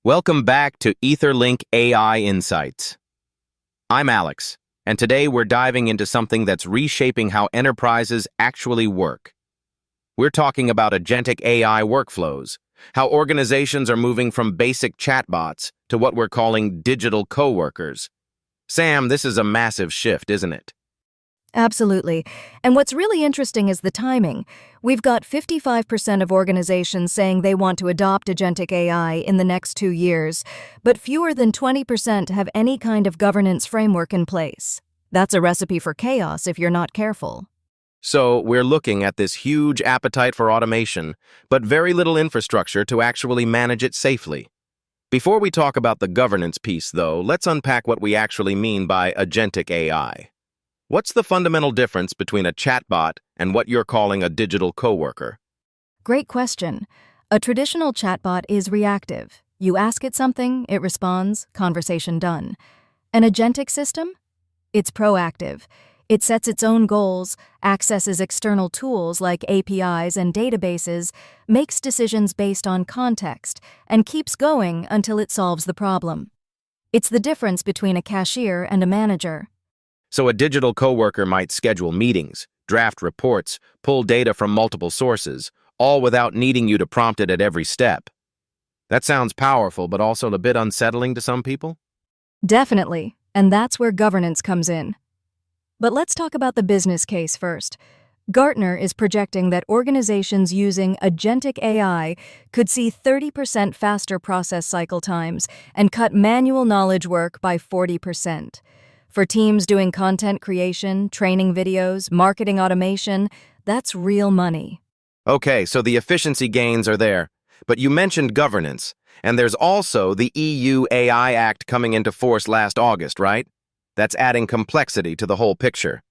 Welcome back to EtherLink AI Insights. I'm Alex, and today we're diving into something that's reshaping how enterprises actually work. We're talking about Agentic AI Workflows, how organizations are moving from basic chatbots to what we're calling Digital Coworkers. Sam, this is a massive shift, isn't it? Absolutely. And what's really interesting is the timing. We've got 55% of organizations saying they want to adopt Agentic AI in the next 2 years, but fewer than 20% have any kind of governance framework in place. That's a recipe for chaos if you're not careful. So we're looking at this huge appetite for automation, but very little infrastructure to actually manage it safely. Before we talk about the governance piece, though, let's unpack what we actually mean by Agentic AI. What's the fundamental difference between a chatbot and what you're calling a digital coworker? Great question. A traditional chatbot is reactive. You ask it something, it responds, conversation done. An agentic system? It's proactive. It sets its own goals, accesses external tools like APIs and databases, makes decisions based on context, and keeps going until it solves the problem. It's the difference between a cashier and a manager. So a digital coworker might schedule meetings, draft reports, pull data from multiple sources, all without needing you to prompt it at every step. That sounds powerful, but also a bit unsettling to some people? Definitely, and that's where governance comes in. But let's talk about the business case first. Gartner is projecting that organizations using Agentic AI could see 30% faster process cycle times and cut manual knowledge work by 40%. For teams doing content creation, training videos, marketing automation, that's real money. Okay, so the efficiency gains are there. But you mentioned governance, and there's also the EU AI Act coming into force last August, right? That's adding complexity to the whole picture.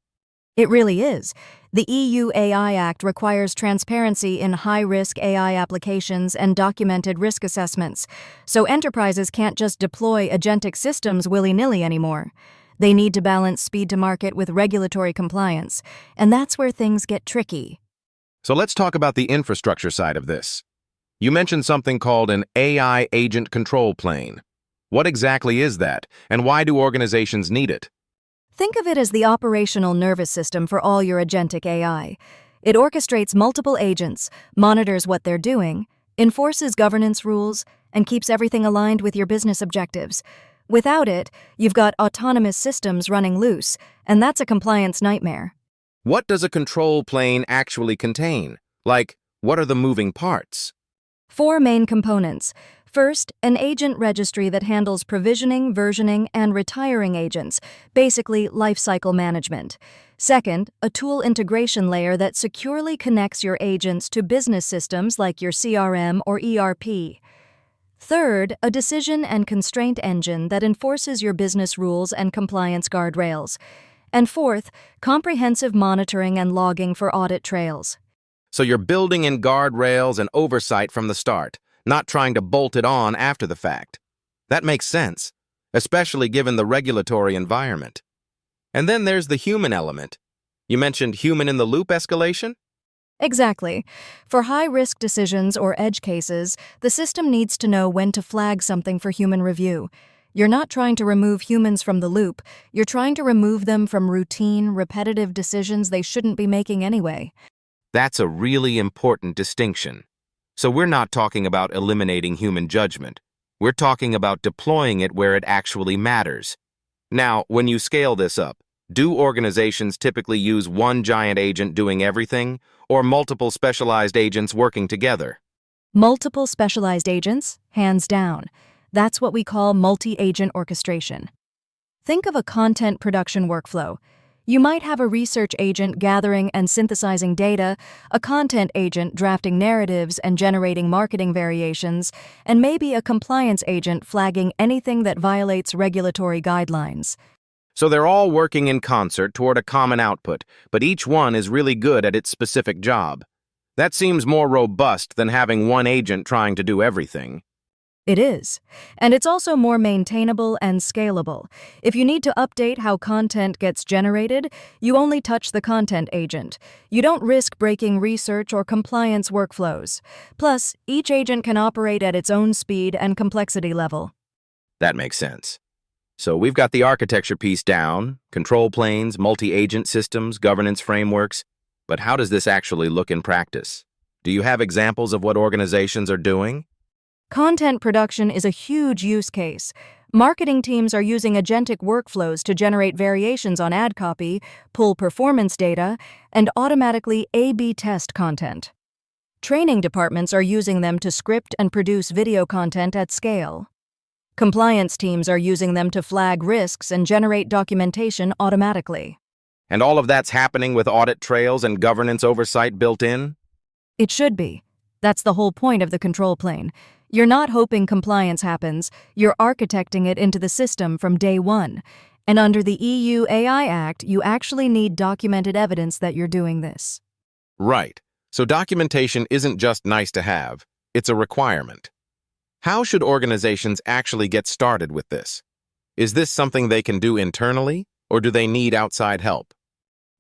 It really is. The EU AI Act requires transparency in high-risk AI applications and documented risk assessments, so enterprises can't just deploy agentic systems willy-nilly anymore. They need to balance speed to market with regulatory compliance, and that's where things get tricky. So let's talk about the infrastructure side of this. You mentioned something called an AI agent control plane. What exactly is that, and why do organizations need it? Think of it as the operational nervous system for all your agentic AI. It orchestrates multiple agents, monitors what they're doing, enforces governance rules, and keeps everything aligned with your business objectives. Without it, you've got autonomous systems running loose, and that's a compliance nightmare. What does a control plane actually contain? Like, what are the moving parts? 4 main components. First, an agent registry that handles provisioning, versioning, and retiring agents, basically lifecycle management. Second, a tool integration layer that securely connects your agents to business systems like your CRM or ERP. Third, a decision and constraint engine that enforces your business rules and compliance guardrails. And fourth, comprehensive monitoring and logging for audit trails. So you're building in guardrails and oversight from the start, not trying to bolt it on after the fact. That makes sense, especially given the regulatory environment. And then there's the human element. You mentioned human-in-the-loop escalation? Exactly. For high-risk decisions or edge cases, the system needs to know when to flag something for human review. You're not trying to remove humans from the loop, you're trying to remove them from routine, repetitive decisions they shouldn't be making anyway. That's a really important distinction. So we're not talking about eliminating human judgment. We're talking about deploying it where it actually matters. Now, when you scale this up, do organizations typically use one giant agent doing everything, or multiple specialized agents working together? Multiple specialized agents, hands down. That's what we call multi-agent orchestration. Think of a content production workflow. You might have a research agent gathering and synthesizing data, a content agent drafting narratives and generating marketing variations, and maybe a compliance agent flagging anything that violates regulatory guidelines. So they're all working in concert toward a common output, but each one is really good at its specific job. That seems more robust than having one agent trying to do everything. It is. And it's also more maintainable and scalable. If you need to update how content gets generated, you only touch the content agent. You don't risk breaking research or compliance workflows. Plus, each agent can operate at its own speed and complexity level. That makes sense. So we've got the architecture piece down, control planes, multi-agent systems, governance frameworks, but how does this actually look in practice? Do you have examples of what organizations are doing? Content production is a huge use case. Marketing teams are using agentic workflows to generate variations on ad copy, pull performance data, and automatically A/B test content. Training departments are using them to script and produce video content at scale. Compliance teams are using them to flag risks and generate documentation automatically. And all of that's happening with audit trails and governance oversight built in? It should be. That's the whole point of the control plane. You're not hoping compliance happens, you're architecting it into the system from day one. And under the EU AI Act, you actually need documented evidence that you're doing this. Right. So documentation isn't just nice to have, it's a requirement. How should organizations actually get started with this? Is this something they can do internally, or do they need outside help?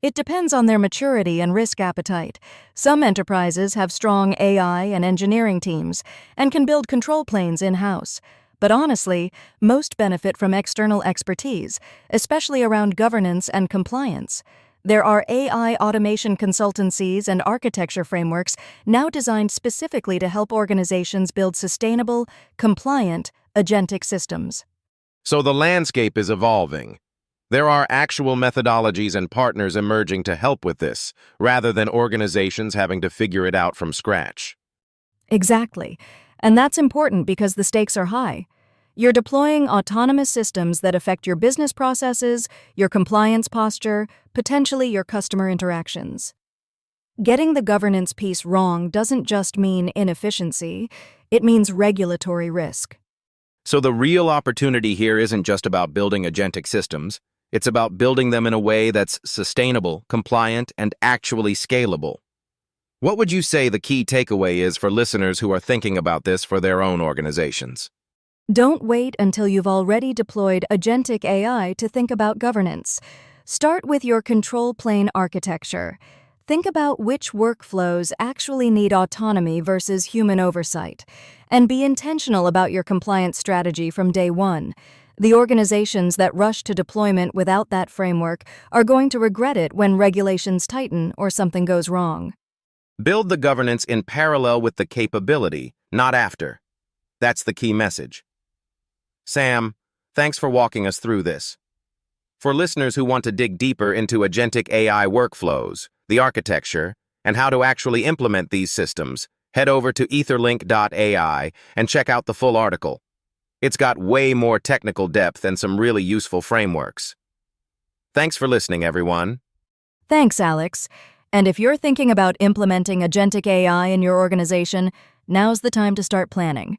It depends on their maturity and risk appetite. Some enterprises have strong AI and engineering teams and can build control planes in-house. But honestly, most benefit from external expertise, especially around governance and compliance. There are AI automation consultancies and architecture frameworks now designed specifically to help organizations build sustainable, compliant, agentic systems. So the landscape is evolving. There are actual methodologies and partners emerging to help with this, rather than organizations having to figure it out from scratch. Exactly. And that's important because the stakes are high. You're deploying autonomous systems that affect your business processes, your compliance posture, potentially your customer interactions. Getting the governance piece wrong doesn't just mean inefficiency, it means regulatory risk. So the real opportunity here isn't just about building agentic systems. It's about building them in a way that's sustainable, compliant, and actually scalable. What would you say the key takeaway is for listeners who are thinking about this for their own organizations? Don't wait until you've already deployed agentic AI to think about governance. Start with your control plane architecture. Think about which workflows actually need autonomy versus human oversight, and be intentional about your compliance strategy from day one. The organizations that rush to deployment without that framework are going to regret it when regulations tighten or something goes wrong. Build the governance in parallel with the capability, not after. That's the key message. Sam, thanks for walking us through this. For listeners who want to dig deeper into agentic AI workflows, the architecture, and how to actually implement these systems, head over to etherlink.ai and check out the full article. It's got way more technical depth and some really useful frameworks. Thanks for listening, everyone. Thanks, Alex. And if you're thinking about implementing agentic AI in your organization, now's the time to start planning.